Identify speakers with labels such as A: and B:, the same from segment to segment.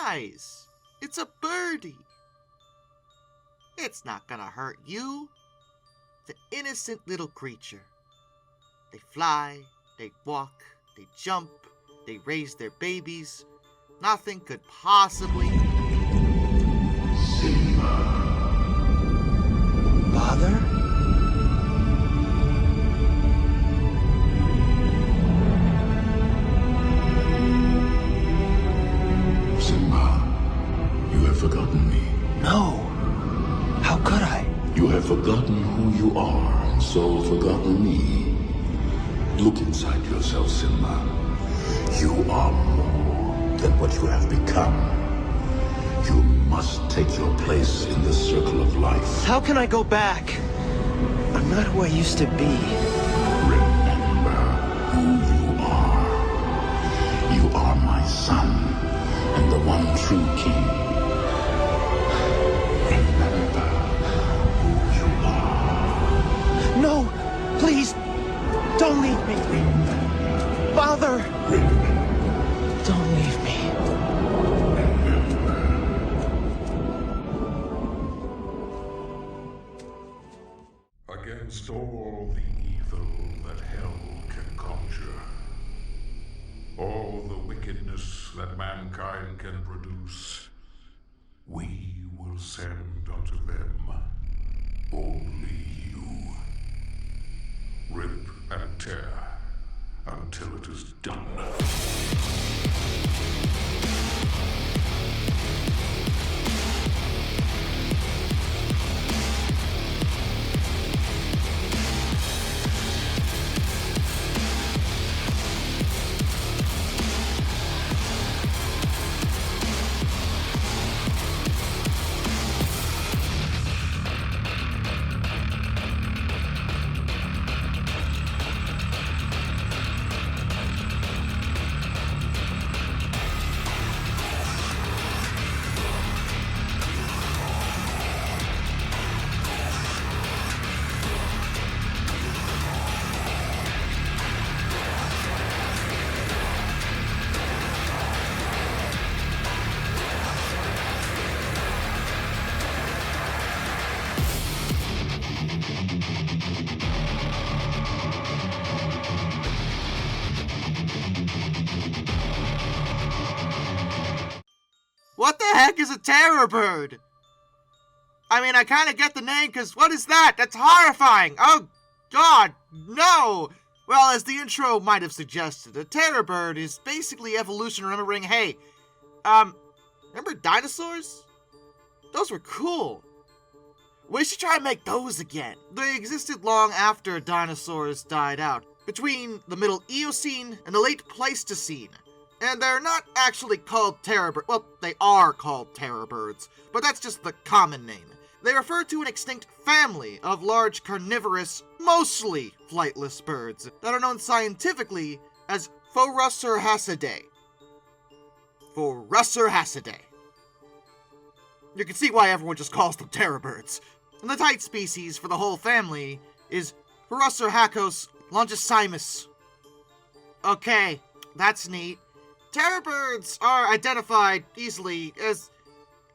A: eyes. It's a birdie. It's not gonna hurt you. It's an innocent little creature. They fly, they walk, they jump, they raise their babies. Nothing could possibly...
B: Father?
C: Forgotten me.
B: No. How could I?
C: You have forgotten who you are, and so forgotten me. Look inside yourself, Simba. You are more than what you have become. You must take your place in the circle of life.
B: How can I go back? I'm not who I used to be.
C: Remember who you are. You are my son, and the one true king.
B: No! Please! Don't leave me! Father! Don't leave me.
D: Against all the evil that hell can conjure, all the wickedness that mankind can produce, we will send unto them only you. Rip and tear until it is done.
A: What the heck is a terror bird? I mean, I kind of get the name, because what is that? That's horrifying! Oh, God, no! Well, as the intro might have suggested, a terror bird is basically evolution remembering, hey, remember dinosaurs? Those were cool. We should try and make those again. They existed long after dinosaurs died out, between the Middle Eocene and the Late Pleistocene. And they're not actually called terror birds. Well, they are called terror birds, but that's just the common name. They refer to an extinct family of large carnivorous, mostly flightless birds that are known scientifically as Phorusrhacidae. Phorusrhacidae. You can see why everyone just calls them terror birds. And the type species for the whole family is Phorusrhacos longissimus. Okay, that's neat. Terror birds are identified easily as,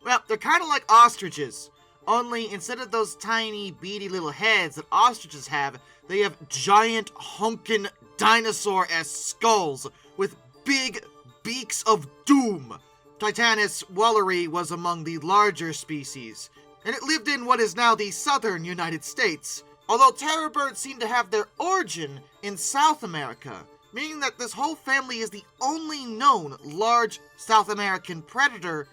A: well, they're kind of like ostriches. Only instead of those tiny, beady little heads that ostriches have, they have giant, honkin' dinosaur-esque skulls with big beaks of doom. Titanus walleri was among the larger species, and it lived in what is now the southern United States. Although terror birds seem to have their origin in South America, meaning that this whole family is the only known large South American predator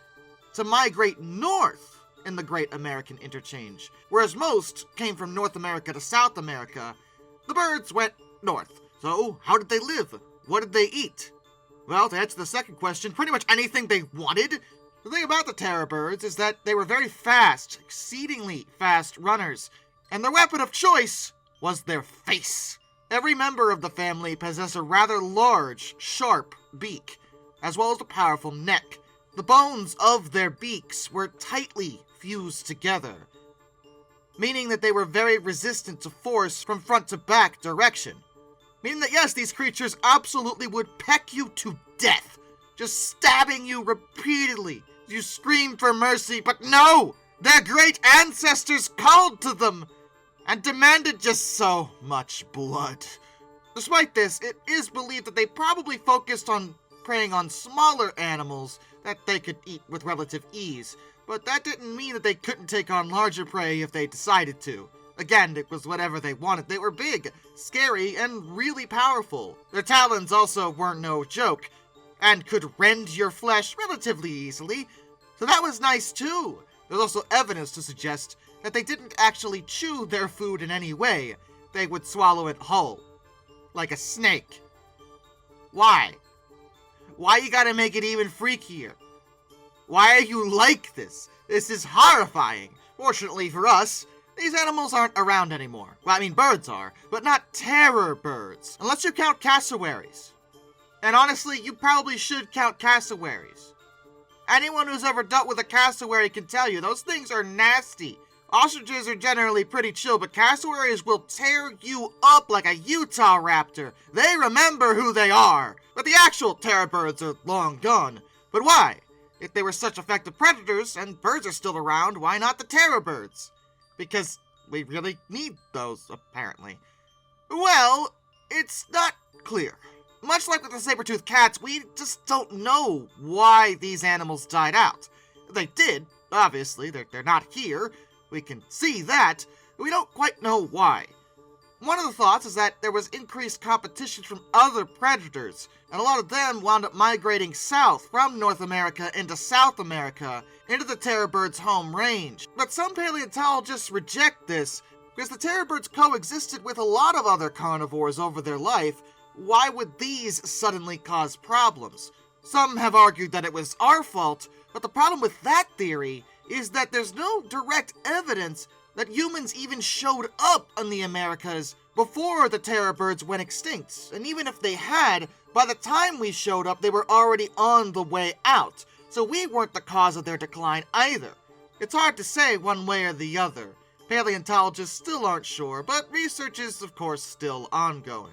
A: to migrate north in the Great American Interchange. Whereas most came from North America to South America, the birds went north. So, how did they live? What did they eat? Well, to answer the second question, pretty much anything they wanted. The thing about the terror birds is that they were very fast, exceedingly fast runners, and their weapon of choice was their face. Every member of the family possessed a rather large, sharp beak, as well as a powerful neck. The bones of their beaks were tightly fused together, meaning that they were very resistant to force from front to back direction. Meaning that yes, these creatures absolutely would peck you to death. just stabbing you repeatedly. You scream for mercy, but no! Their great ancestors called to them and demanded just so much blood. Despite this, it is believed that they probably focused on preying on smaller animals that they could eat with relative ease, but that didn't mean that they couldn't take on larger prey if they decided to. Again, it was whatever they wanted. They were big, scary, and really powerful. Their talons also weren't no joke, and could rend your flesh relatively easily, so that was nice too. There's also evidence to suggest that they didn't actually chew their food in any way. They would swallow it whole. Like a snake. Why? Why you gotta make it even freakier? Why are you like this? This is horrifying. Fortunately for us, these animals aren't around anymore. Well, I mean, birds are, but not terror birds. Unless you count cassowaries. And honestly, you probably should count cassowaries. Anyone who's ever dealt with a cassowary can tell you, those things are nasty. Ostriches are generally pretty chill, but cassowaries will tear you up like a Utah raptor. They remember who they are. But the actual terror birds are long gone. But why? If they were such effective predators, and birds are still around, why not the terror birds? Because we really need those, apparently. Well, it's not clear. Much like with the saber-toothed cats, we just don't know why these animals died out. They did, obviously, they're not here. We can see that, but we don't quite know why. One of the thoughts is that there was increased competition from other predators, and a lot of them wound up migrating south from North America into South America, into the terror bird's home range. But some paleontologists reject this, because the terror birds coexisted with a lot of other carnivores over their life. Why would these suddenly cause problems? Some have argued that it was our fault, but the problem with that theory is that there's no direct evidence that humans even showed up in the Americas before the terror birds went extinct. And even if they had, by the time we showed up, they were already on the way out. So we weren't the cause of their decline either. It's hard to say one way or the other. Paleontologists still aren't sure, but research is, of course, still ongoing.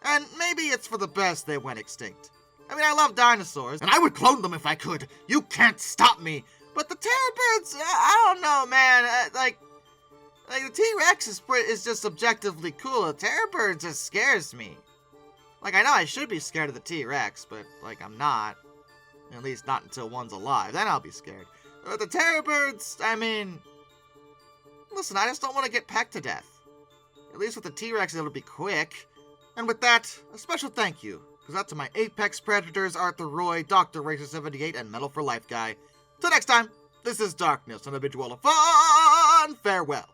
A: And maybe it's for the best they went extinct. I mean, I love dinosaurs, and I would clone them if I could. You can't stop me. But the terror birds, I don't know, man. Like the T-Rex is just objectively cool. The terror bird just scares me. Like, I know I should be scared of the T-Rex, but, like, I'm not. At least not until one's alive. Then I'll be scared. But the terror birds, I mean... Listen, I just don't want to get pecked to death. At least with the T-Rex, it'll be quick. And with that, a special thank you goes out to my Apex Predators, Arthur Roy, Dr. Racer78, and Metal for Life guy. Till next time, this is Darkness, and I bid you all a fun farewell.